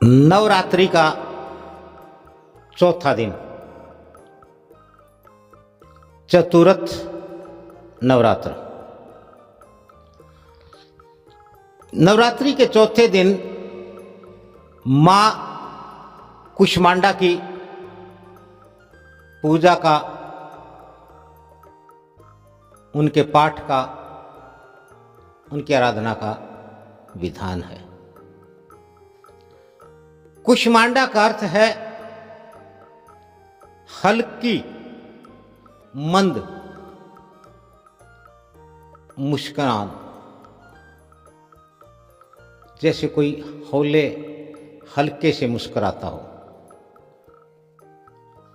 नवरात्रि का चौथा दिन, चतुरथ नवरात्र। नवरात्रि के चौथे दिन मां कुष्मांडा की पूजा का, उनके पाठ का, उनकी आराधना का विधान है। कुष्मांडा का अर्थ है हल्की मंद मुस्कान, जैसे कोई हौले हल्के से मुस्कुराता हो।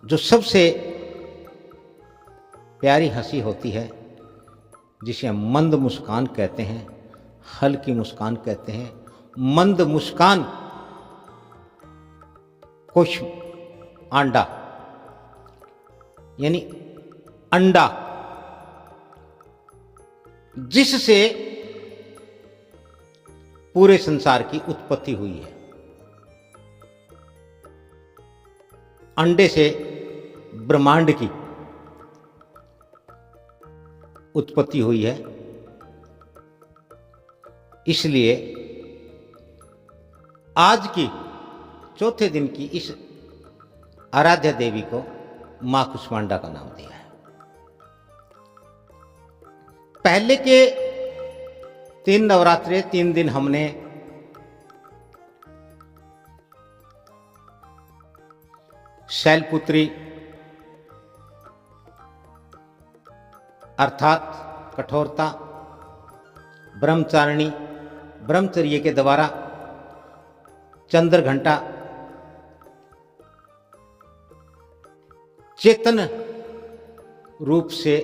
जो सबसे प्यारी हंसी होती है, जिसे हम मंद मुस्कान कहते हैं, हल्की मुस्कान कहते हैं। मंद मुस्कान कुष्मांडा यानी अंडा, जिससे पूरे संसार की उत्पत्ति हुई है। अंडे से ब्रह्मांड की उत्पत्ति हुई है। इसलिए आज की चौथे दिन की इस आराध्या देवी को मां कुष्मांडा का नाम दिया है। पहले के 3 नवरात्रे 3 दिन हमने शैलपुत्री अर्थात कठोरता, ब्रह्मचारिणी, ब्रह्मचर्य के द्वारा चंद्र घंटा, चेतन रूप से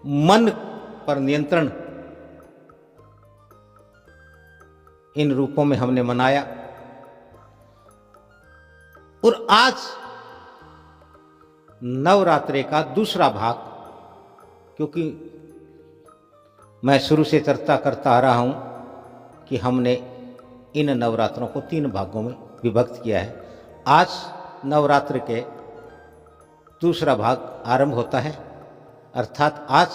मन पर नियंत्रण, इन रूपों में हमने मनाया। और आज नवरात्रे का दूसरा भाग, क्योंकि मैं शुरू से चर्चा करता आ रहा हूं कि हमने इन नवरात्रों को 3 भागों में विभक्त किया है। आज नवरात्र के दूसरा भाग आरंभ होता है, अर्थात आज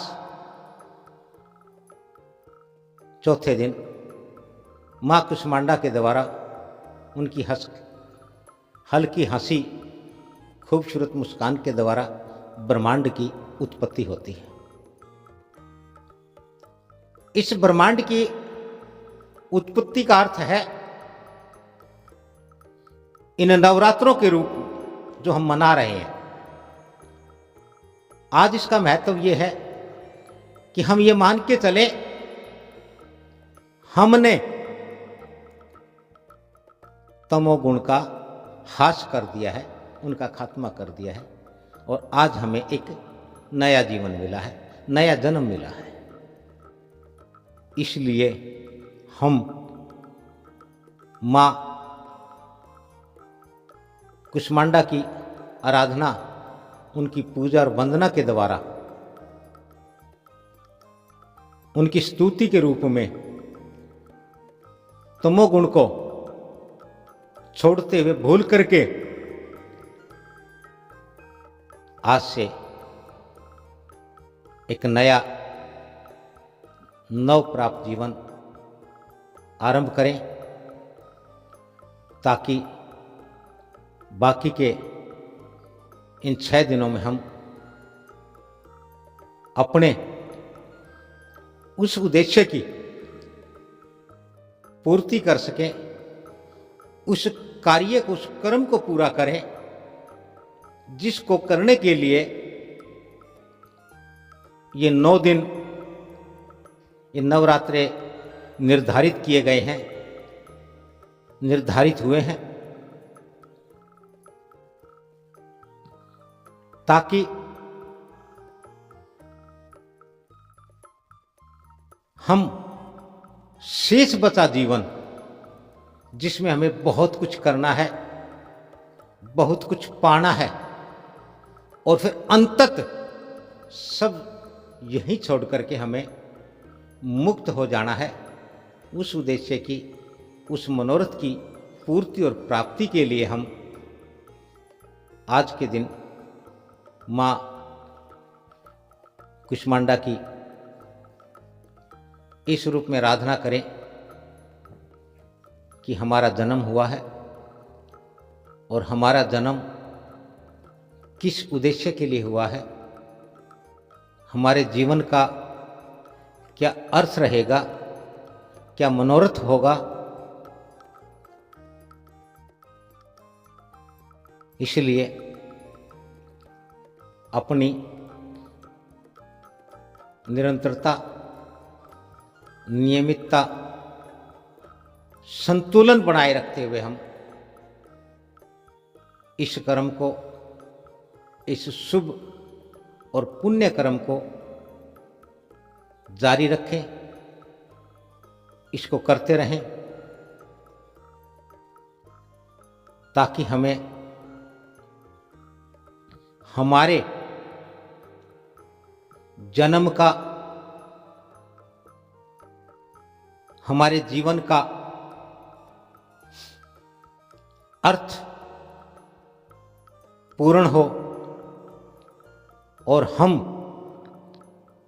चौथे दिन मां कुष्मांडा के द्वारा उनकी हल्की हंसी, खूबसूरत मुस्कान के द्वारा ब्रह्मांड की उत्पत्ति होती है। इस ब्रह्मांड की उत्पत्ति का अर्थ है इन नवरात्रों के रूप जो हम मना रहे हैं। आज इसका महत्व यह है कि हम ये मान के चले, हमने तमोगुण का ह्रास कर दिया है, उनका खात्मा कर दिया है, और आज हमें एक नया जीवन मिला है, नया जन्म मिला है। इसलिए हम मां कुष्मांडा की आराधना, उनकी पूजा और वंदना के द्वारा, उनकी स्तुति के रूप में तमोगुण को छोड़ते हुए, भूल करके आज से एक नया नव प्राप्त जीवन आरंभ करें, ताकि बाकी के इन 6 दिनों में हम अपने उस उद्देश्य की पूर्ति कर सकें, उस कार्य को, उस कर्म को पूरा करें, जिसको करने के लिए ये 9 दिन, ये नवरात्रे निर्धारित किए गए हैं, निर्धारित हुए हैं, ताकि हम शेष बचा जीवन, जिसमें हमें बहुत कुछ करना है, बहुत कुछ पाना है, और फिर अंतत सब यही छोड़ करके हमें मुक्त हो जाना है, उस उद्देश्य की, उस मनोरथ की पूर्ति और प्राप्ति के लिए हम आज के दिन माँ कुष्मांडा की इस रूप में आराधना करें कि हमारा जन्म हुआ है और हमारा जन्म किस उद्देश्य के लिए हुआ है, हमारे जीवन का क्या अर्थ रहेगा, क्या मनोरथ होगा। इसलिए अपनी निरंतरता, नियमितता, संतुलन बनाए रखते हुए हम इस कर्म को, इस शुभ और पुण्य कर्म को जारी रखें, इसको करते रहें, ताकि हमें हमारे जन्म का, हमारे जीवन का अर्थ पूर्ण हो और हम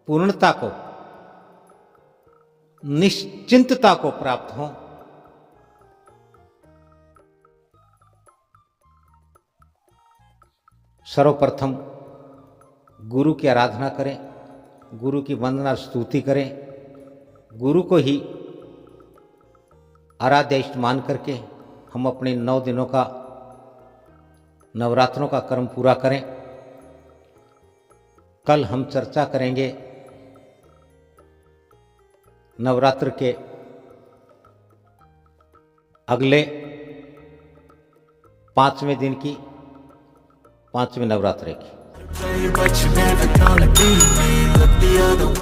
पूर्णता को, निश्चिंतता को प्राप्त हों। सर्वप्रथम गुरु की आराधना करें, गुरु की वंदना स्तुति करें, गुरु को ही आराध्य इष्ट मान करके हम अपने 9 दिनों का, नवरात्रों का कर्म पूरा करें। कल हम चर्चा करेंगे नवरात्र के अगले 5वें दिन की, 5वें नवरात्र की।